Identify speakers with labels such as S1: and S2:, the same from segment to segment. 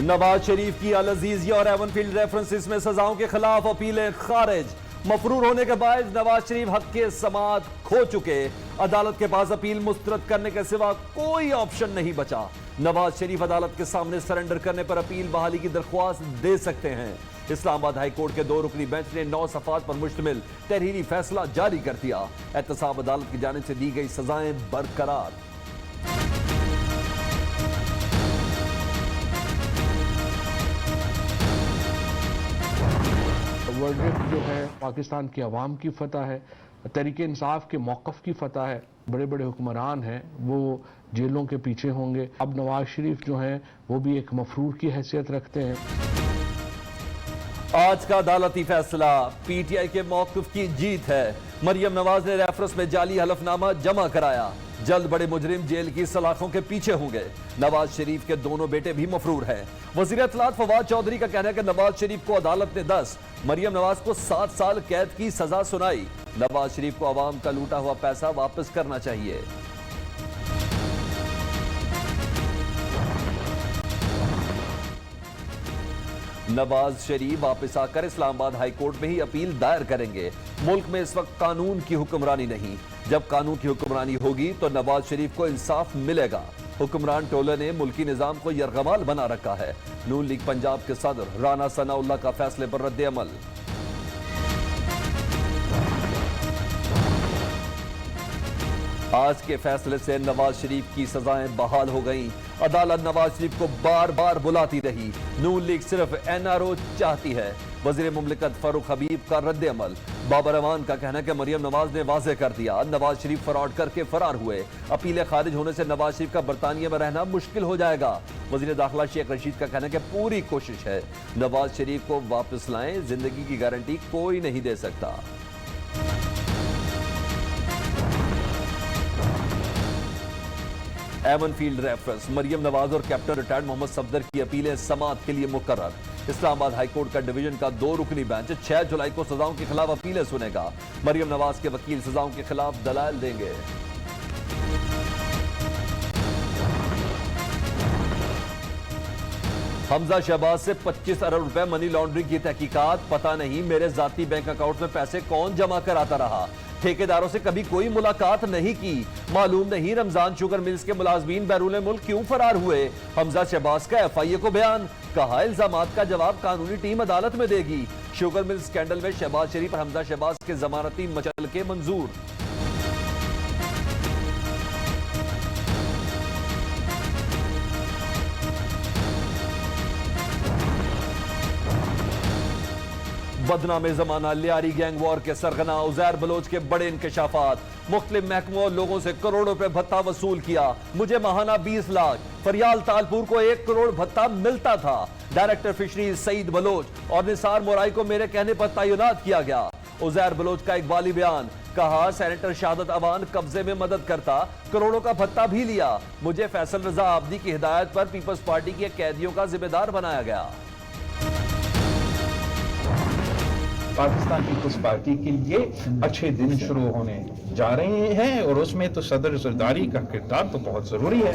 S1: नवाज शरीफ की अल अजीजिया और Avenfield references में सजाओं के खिलाफ अपीलें खारिज। मफरूर होने के बाद नवाज शरीफ हक के समात खो चुके। अदालत के पास अपील मुस्तरद करने के सिवा कोई ऑप्शन नहीं बचा। नवाज शरीफ अदालत के सामने सरेंडर करने पर अपील बहाली की दरख्वास्त दे सकते हैं। इस्लामाबाद हाई कोर्ट के 2 रुकनी बेंच ने 9 सफ़ात पर मुश्तमिल तहरीरी फैसला जारी कर दिया। एहतसाब अदालत की जानिब से दी गई सजाएं बरकरार।
S2: वर्डिक्ट जो है पाकिस्तान की आवाम की फतह है, तहरीके इंसाफ के मौक़िफ़ की फतह है। बड़े बड़े हुक्मरान हैं वो जेलों के पीछे होंगे। अब नवाज शरीफ जो हैं वो भी एक मफरूर की हैसियत रखते हैं।
S1: आज का अदालती फैसला पीटीआई के मौक़िफ़ की जीत है। मरियम नवाज ने रेफरेंस में जाली हलफनामा जमा कराया। जल्द बड़े मुजरिम जेल की सलाखों के पीछे होंगे। नवाज शरीफ के दोनों बेटे भी मफरूर हैं। वज़ीर इत्तलात फवाद चौधरी का कहना है कि नवाज शरीफ को अदालत ने 10, मरियम नवाज को 7 साल कैद की सजा सुनाई। नवाज शरीफ को अवाम का लूटा हुआ पैसा वापस करना चाहिए। नवाज शरीफ वापस आकर इस्लामाबाद हाई कोर्ट में ही अपील दायर करेंगे। मुल्क में इस वक्त कानून की हुक्मरानी नहीं, जब कानून की हुक्मरानी होगी तो नवाज शरीफ को इंसाफ मिलेगा। हुक्मरान टोले ने मुल्की निजाम को यरगमाल बना रखा है। नून लीग पंजाब के सदर राना सनाउल्लाह का फैसले पर रद्द अमल। आज के फैसले से नवाज शरीफ की सजाएं बहाल हो गईं। अदालत नवाज शरीफ को बार बार बुलाती रही। नून लीग सिर्फ एनआरओ चाहती है। वजीर मुमलिकत फारूक हबीब का रद्द अमल। बाबर अमान का कहना है कि मरियम नवाज ने वाज़ेह कर दिया, नवाज शरीफ फ्रॉड करके फरार हुए। अपीलें खारिज होने से नवाज शरीफ का बरतानिया में रहना मुश्किल हो जाएगा। वजीर दाखिला शेख रशीद का कहना है कि पूरी कोशिश है नवाज शरीफ को वापस लाएं, जिंदगी की गारंटी कोई नहीं दे सकता। एवनफील्ड रेफरेंस, मरियम नवाज और कैप्टन रिटायर्ड मोहम्मद सफदर की अपीलें समाअत के लिए मुकर्रर। इस्लामाबाद हाई कोर्ट का डिवीजन का 2 रुकनी बेंच 6 जुलाई को सजाओं के खिलाफ अपीलें सुनेगा। मरियम नवाज के वकील सजाओं के खिलाफ दलाल देंगे। हमजा शहबाज से 25 अरब रुपए मनी लॉन्ड्रिंग की तहकीकात। पता नहीं मेरे जाती बैंक अकाउंट में पैसे कौन जमा कराता रहा। ठेकेदारों से कभी कोई मुलाकात नहीं की। मालूम नहीं रमजान शुगर मिल्स के मुलाजमीन बैरून मुल्क क्यों फरार हुए। हमजा शहबाज का एफआईए को बयान, कहा इल्जामात का जवाब कानूनी टीम अदालत में देगी। शुगर मिल स्कैंडल में शहबाज शरीफ और हमजा शहबाज के जमानती मचल के मंजूर। बदनामे जमाना लियारी गैंग वॉर के सरगना उजैर बलोच के बड़े इंकशाफात। मुख्तलिफ महकमों और लोगों से करोड़ों रुपए भत्ता वसूल किया। मुझे माहाना 20 लाख, फरियाल तालपुर को 1 करोड़ भत्ता मिलता था। डायरेक्टर फिशरीज सईद बलोच और निसार मोराई को मेरे कहने पर तैनात किया गया। उजैर बलोच का इकबाली बयान, कहा सेनेटर शहादत अवान कब्जे में मदद करता, करोड़ों का भत्ता भी लिया। मुझे फैसल रजा आबदी की हिदायत पर पीपल्स पार्टी के कैदियों का जिम्मेदार बनाया गया।
S3: पाकिस्तान पीपल्स पार्टी के लिए अच्छे दिन शुरू होने जा रहे हैं और उसमें तो सदर जरदारी का किरदार तो बहुत जरूरी है।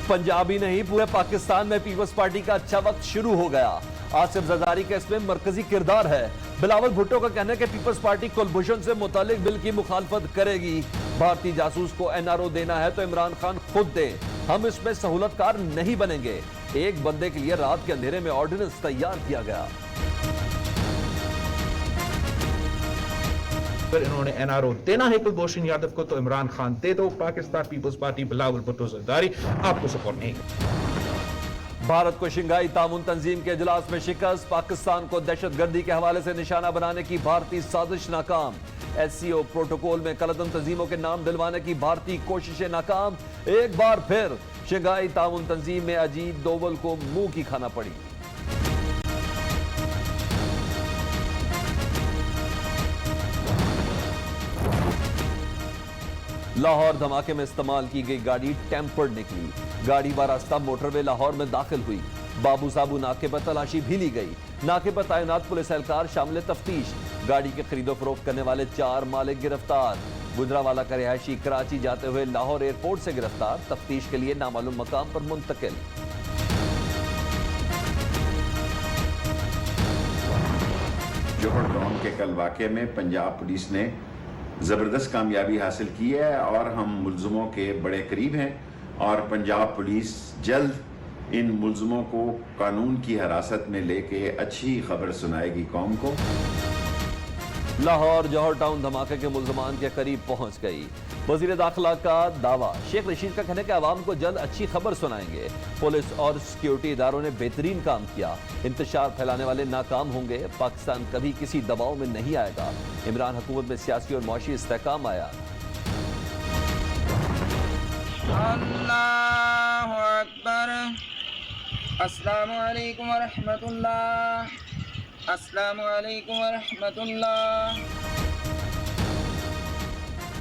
S1: पंजाब ही नहीं, पूरे पाकिस्तान में पीपल्स पार्टी का अच्छा वक्त शुरू हो गया। आसिफ जरदारी का इसमें मरकजी किरदार है। बिलावल भुट्टो का कहना है कि पीपल्स पार्टी कुलभूषण से मुतालिक बिल की मुखालफत करेगी। भारतीय जासूस को एनआरओ देना है तो इमरान खान खुद दे, हम इसमें सहूलतकार नहीं बनेंगे। एक बंदे के लिए रात के अंधेरे में ऑर्डिनेंस तैयार किया गया।
S3: अगर इन्होंने एनआरओ देना है कुलभूषण यादव को तो इमरान खान दे दो। पाकिस्तान पीपल्स पार्टी बिलावल भुट्टो जरदारी आपको सपोर्ट नहीं करेगी।
S1: भारत को शंघाई ताउन तंजीम के इजलास में शिकस्त। पाकिस्तान को दहशतगर्दी के हवाले से निशाना बनाने की भारतीय साजिश नाकाम। एससीओ प्रोटोकॉल में कलदम तंजीमों के नाम दिलवाने की भारतीय कोशिशें नाकाम। एक बार फिर शंघाई ताउन तंजीम में अजीत डोवल को मुंह की खाना पड़ी। लाहौर धमाके में इस्तेमाल की गई गाड़ी टेम्पर्ड निकली। गाड़ी वारास्ता मोटरवे लाहौर में दाखिल हुई। बाबू साबू नाके पर तलाशी भी ली गई। नाके पर तैनात पुलिस एहलकार शामिल तफ्तीश। गाड़ी के खरीदो फरोख्त करने वाले 4 मालिक गिरफ्तार। गुजरावाला का रिहायशी कराची जाते हुए लाहौर एयरपोर्ट से गिरफ्तार, तफ्तीश के लिए नामालूम मकाम पर मुंतकिल।
S4: जोहर टाउन के कल वाक़े में पंजाब पुलिस ने ज़बरदस्त कामयाबी हासिल की है और हम मुलज़मों के बड़े करीब हैं और पंजाब पुलिस जल्द इन मुलज़मों को कानून की हिरासत में लेके अच्छी खबर सुनाएगी कौम को।
S1: लाहौर जौहर टाउन धमाके के मुल्ज़मान के करीब पहुंच गई। वज़ीर दाखिला का दावा। शेख रशीद का कहना है कि आवाम को जल्द अच्छी खबर सुनाएंगे। पुलिस और सिक्योरिटी इदारों ने बेहतरीन काम किया। इंतशार फैलाने वाले नाकाम होंगे। पाकिस्तान कभी किसी दबाव में नहीं आएगा। इमरान हुकूमत में सियासी और मुआशी इस्तेहकाम आया।
S5: अल्लाहु अकबर। अस्सलामु अलैकुम वरहमतुल्लाह। अस्सलामु अलैकुम वरहमतुल्लाह।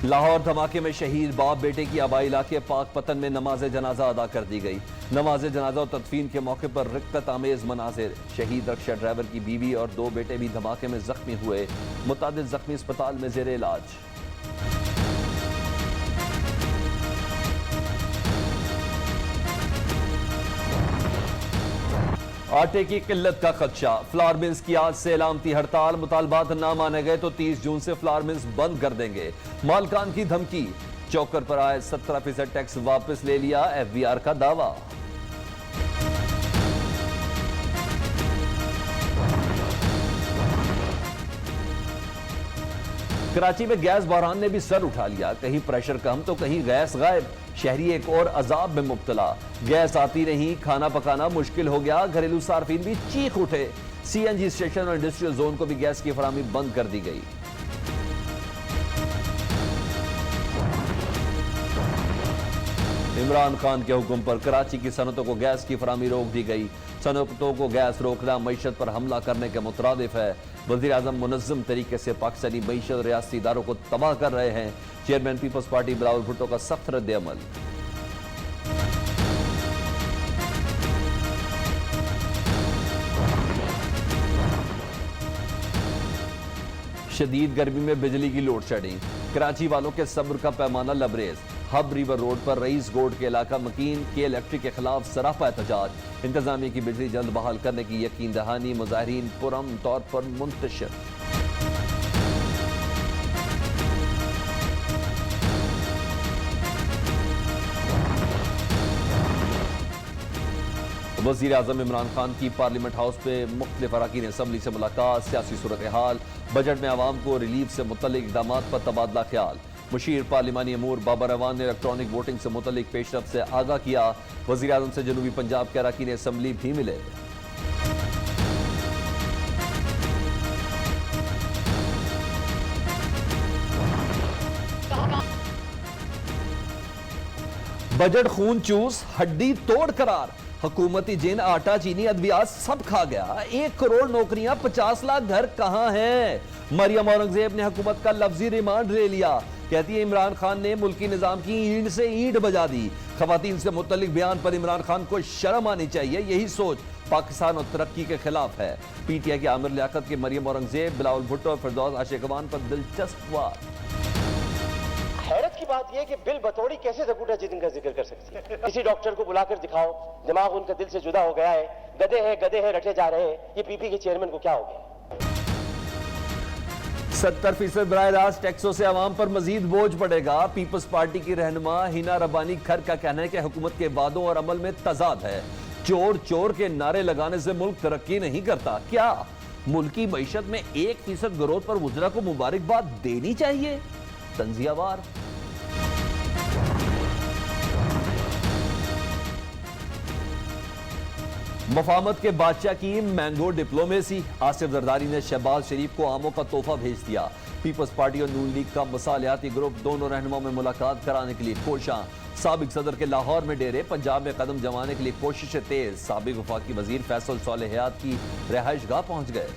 S1: लाहौर धमाके में शहीद बाप बेटे की आबाई इलाके पाक पतन में नमाज जनाजा अदा कर दी गई। नमाज जनाजा और तदफीन के मौके पर रिक्कत आमेज मनाजिर। शहीद रक्षा ड्राइवर की बीवी और 2 बेटे भी धमाके में जख्मी हुए। मुतादिद जख्मी अस्पताल में जेर इलाज। आटे की किल्लत का खदशा। फ्लावर मिल्स की आज से एलामती हड़ताल। मुतालबात ना माने गए तो 30 जून से फ्लावर मिल्स बंद कर देंगे। मालकान की धमकी। चौकर पर आए 17% टैक्स वापस ले लिया, FBR का दावा। कराची में गैस बहरान ने भी सर उठा लिया। कहीं प्रेशर कम तो कहीं गैस गायब। शहरी एक और अजाब में मुब्तला। गैस आती नहीं, खाना पकाना मुश्किल हो गया। घरेलू सार्फिन भी चीख उठे। CNG स्टेशन और इंडस्ट्रियल जोन को भी गैस की फराहमी बंद कर दी गई। इमरान खान के हुक्म पर कराची की सनतों को गैस की फराहमी रोक दी गई। सनतों को गैस रोकना मईशत पर हमला करने के मुतरादिफ है। वज़ीर आज़म मुनज़्ज़म तरीके से पाकिस्तानी मईशत रियासती इदारों को तबाह कर रहे हैं। चेयरमैन पीपल्स पार्टी बिलावल भुट्टो का सख्त रद्द-ए-अमल। शदीद गर्मी में बिजली की लोड शेडिंग। कराची वालों के सब्र का पैमाना लबरेज। हब रिवर रोड पर रईस गोड के इलाका मकीन के इलेक्ट्रिक के खिलाफ सरापा एहतजाज। इंतजामिया की बिजली जल्द बहाल करने की यकीन दहानी। मुजाहिरीन पुरअमन तौर पर मुंतशिर। वज़ीर आज़म इमरान खान की पार्लियामेंट हाउस पे मुख्तलिफ अरकान असम्बली से मुलाकात। सियासी सूरत हाल, बजट में आवाम को रिलीफ से मुतल्लिक इक़दामात पर तबादला ख्याल। मुशीर पार्लिमानी अमूर बाबर अवान ने इलेक्ट्रॉनिक वोटिंग से मुतल्लिक पेशरफ से आगाह किया। वज़ीर आज़म से जनूबी पंजाब के अरकान असम्बली भी मिले। बजट खून चूस, हड्डी तोड़ करार। हुकूमती जिन आटा चीनी अद्वियात सब खा गया। 1 करोड़ नौकरियां, 50 लाख घर कहां हैं? मरियम औरंगजेब ने हुकूमत का लफ्जी रिमांड ले लिया। कहती है इमरान खान ने मुल्की निजाम की ईंट से ईंट बजा दी। खवातीन से मुतल्लिक बयान पर इमरान खान को शर्म आनी चाहिए। यही सोच पाकिस्तान और तरक्की के खिलाफ है। PTI के आमिर लियाकत के मरियम औरंगजेब, बिलावल भुट्टो और फिरदौस आशिकवान पर दिलचस्प वार।
S6: हैरत की बात यह कि बिल बतौड़ी कैसे ज़बूत-ए-जिन का जिक्र कर सकती है? किसी डॉक्टर को बुलाकर दिखाओ, दिमाग उनका दिल से जुदा हो गया है। गधे हैं रटे जा रहे हैं। ये PP के चेयरमैन को क्या हो गया?
S1: 70% बराह रास्त टैक्सों से आवाम पर मजीद बोझ पड़ेगा। पीपल्स पार्टी की रहनुमा हिना रब्बानी खर का कहना है कि हुकूमत के वादों और अमल में तजाद है। चोर चोर के नारे लगाने से मुल्क तरक्की नहीं करता। क्या मुल्की मईशत में 1% ग्रोथ पर वुज़रा को मुबारकबाद देनी चाहिए? तंजियावार। मफामत के बादशाह की मैंगो डिप्लोमेसी। आसिफ जरदारी ने शहबाज शरीफ को आमों का तोहफा भेज दिया। पीपल्स पार्टी और नून लीग का मसालियाती ग्रुप दोनों रहनुमाओं में मुलाकात कराने के लिए कोशां। साबिक सदर के लाहौर में डेरे, पंजाब में कदम जमाने के लिए कोशिशें तेज। साबिक वफाकी वजीर फैसल सालेहियात की रिहाइशगाह पहुंच गए।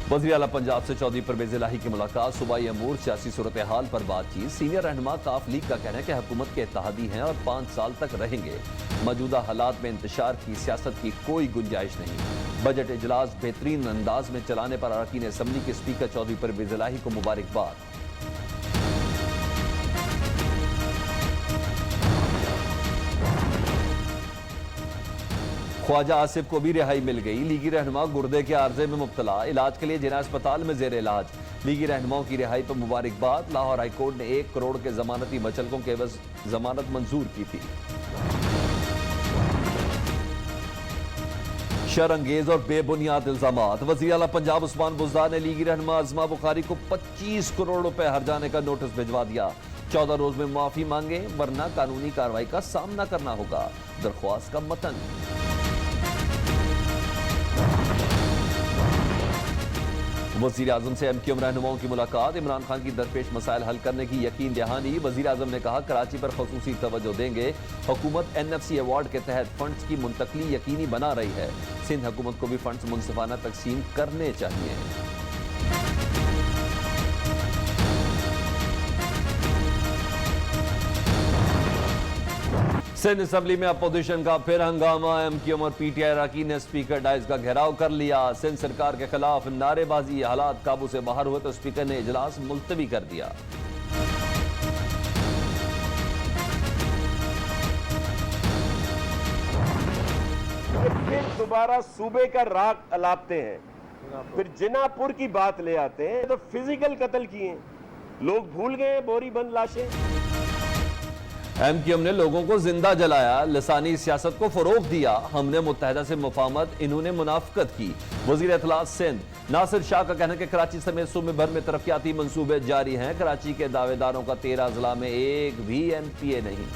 S1: वज़ीर आला पंजाब से चौधरी परवेज़ इलाही की मुलाकात। सूबाई अमूर, सियासी सूरत हाल पर बातचीत। सीनियर रहनुमा काफ लीग का कहना है कि हुकूमत के इत्तेहादी हैं और 5 साल तक रहेंगे। मौजूदा हालात में इंतशार की सियासत की कोई गुंजाइश नहीं। बजट इजलास बेहतरीन अंदाज में चलाने पर अरकान असम्बली के स्पीकर चौधरी परवेज़ इलाही को मुबारकबाद। ख्वाजा आसिफ को भी रिहाई मिल गई। लीगी रहनुमा गुर्दे के आर्जे में मुब्तला, इलाज के लिए जिना अस्पताल में जेर इलाज। लीगी रहनुमाओं की रिहाई पर मुबारकबाद। लाहौर हाईकोर्ट ने 1 करोड़ के जमानती मचलकों के एवज जमानत मंजूर की थी। शरंगेज और बेबुनियाद इल्जामात। वज़ीर आला पंजाब उस्मान बुज़दार ने लीगी रहनुमा अज़मा बुखारी को 25 करोड़ रुपए हर्जाने का नोटिस भिजवा दिया। 14 रोज में माफी मांगे वरना कानूनी कार्रवाई का सामना करना होगा। दरख्वास्त का मतन। वज़ीर आज़म से MQM रहनुमाओं की मुलाकात। इमरान खान की दरपेश मसाइल हल करने की यकीन दहानी। वज़ीर आज़म ने कहा कराची पर ख़ुसूसी तवज्जो देंगे। हुकूमत NFC अवार्ड के तहत फंड्स की मुंतकली यकीनी बना रही है। सिंध हुकूमत को भी फंड्स मुनसिफाना तकसीम करने चाहिए। सिंध असेंबली में अपोजिशन का फिर हंगामा। MQM और PTI अरकान ने स्पीकर डाइस का घेराव कर लिया। सिंध सरकार के खिलाफ नारेबाजी। हालात काबू से बाहर हुए तो स्पीकर ने इजलास मुलतवी कर दिया।
S7: फिर दोबारा सूबे का राग अलापते हैं, फिर जिनापुर की बात ले आते हैं तो फिजिकल कत्ल किए। लोग भूल गए बोरी बंद लाशें।
S1: MQM ने लोगों को जिंदा जलाया, लिसानी सियासत को फरोग दिया। हमने मुत्तहदा से मुफाहमत, इन्होंने मुनाफकत की। वजीर इत्तलात सिंध नासिर शाह का कहना है कि कराची समेत सूबे भर में तरक्याती मंसूबे जारी हैं। कराची के दावेदारों का 13 अजला में एक भी MPA नहीं।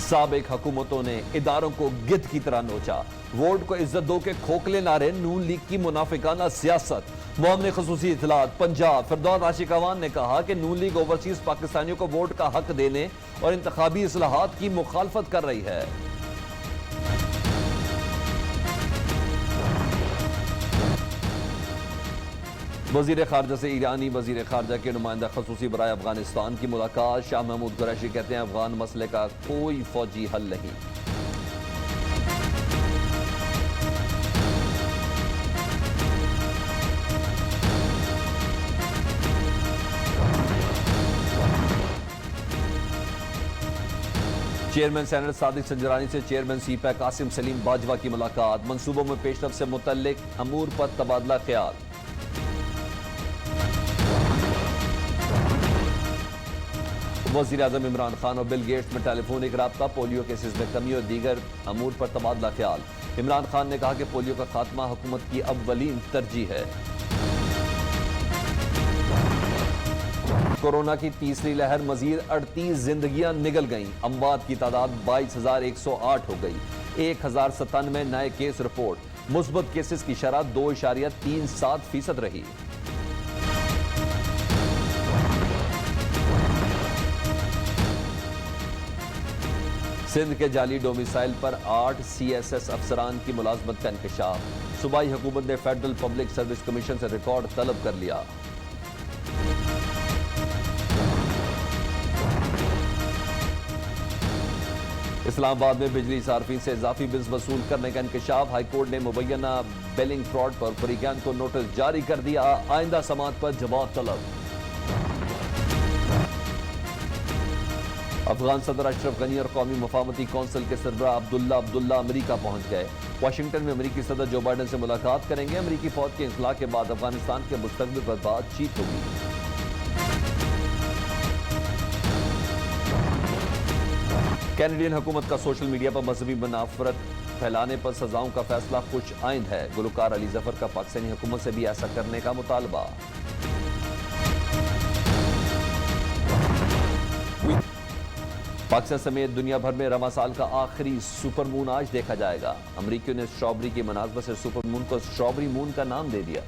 S1: साबिक हुकूमतों ने इदारों को गिद्ध की तरह नोचा। वोट को इज्जत दो के खोखले नारे, नून लीग की मुनाफिकाना सियासत। मामले खसूसी इतलात पंजाब। फिरदौस आशिक अवान ने कहा कि नून लीग ओवरसीज पाकिस्तानियों को वोट का हक देने और इंतखाबी इस्लाहात की मुखालफत कर रही है। वजीर खारजा से ईरानी वजीर खारजा के नुमाइंदा खसूसी बराए अफगानिस्तान की मुलाकात। शाह महमूद कुरैशी कहते हैं अफगान मसले का कोई फौजी हल नहीं। चेयरमैन सेनेट सादिक संजरानी से चेयरमैन सीपैक कासिम सलीम बाजवा की मुलाकात। मंसूबों में पेशरफ से मुतल्लिक अमूर पर तबादला ख्याल। वज़ीर आज़म इमरान खान और बिल गेट्स में टेलीफोनिक राब्ता। पोलियो केसेस में कमी और दीगर अमूर पर तबादला ख्याल। इमरान खान ने कहा कि पोलियो का खात्मा हुकूमत की अव्वलीन तरजीह है। कोरोना की तीसरी लहर मजीद 38 जिंदगियां निगल गईं। अमवात की तादाद 22,108 हो गई। 1097 नए केस रिपोर्ट। मुस्बत केसेस की शरह 2.37% रही। सिंध के जाली डोमिसाइल पर 8 CSS अफसरान की मुलाजमत का इंकशाफ। सूबाई हुकूमत ने फेडरल पब्लिक सर्विस कमीशन से रिकॉर्ड तलब कर लिया। इस्लामाबाद में बिजली सार्फिन से इजाफी बिल्स वसूल करने का इंकशाफ। हाईकोर्ट ने मुबैना बिलिंग फ्रॉड पर फरीकान को नोटिस जारी कर दिया। आइंदा समात पर जवाब तलब। अफगान सदर अशरफ गनी और कौमी मुफाहमती कौंसिल के सरबराह अब्दुल्ला अमरीका पहुंच गए। वाशिंगटन में अमरीकी सदर जो बाइडन से मुलाकात करेंगे। अमरीकी फौज के इंखला के बाद अफगानिस्तान के मुस्तकबिल पर बातचीत होगी। कैनेडियन हुकूमत का सोशल मीडिया पर मजहबी मुनाफरत फैलाने पर सजाओं का फैसला खुश आइंद है। गुलकार अली जफर का पाकिस्तानी हुकूमत से भी ऐसा करने का मुतालबा। पाकिस्तान समेत दुनिया भर में रमा साल का आखिरी सुपर मून आज देखा जाएगा। अमरीकियों ने स्ट्रॉबेरी की मुनासबत से सुपर मून को स्ट्रॉबेरी मून का नाम दे दिया।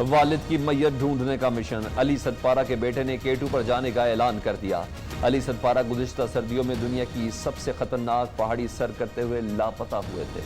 S1: वालिद की मैयत ढूंढने का मिशन। अली सदपारा के बेटे ने K2 पर जाने का ऐलान कर दिया। अली सदपारा गुज़िश्ता सर्दियों में दुनिया की सबसे खतरनाक पहाड़ी सर करते हुए लापता हुए थे।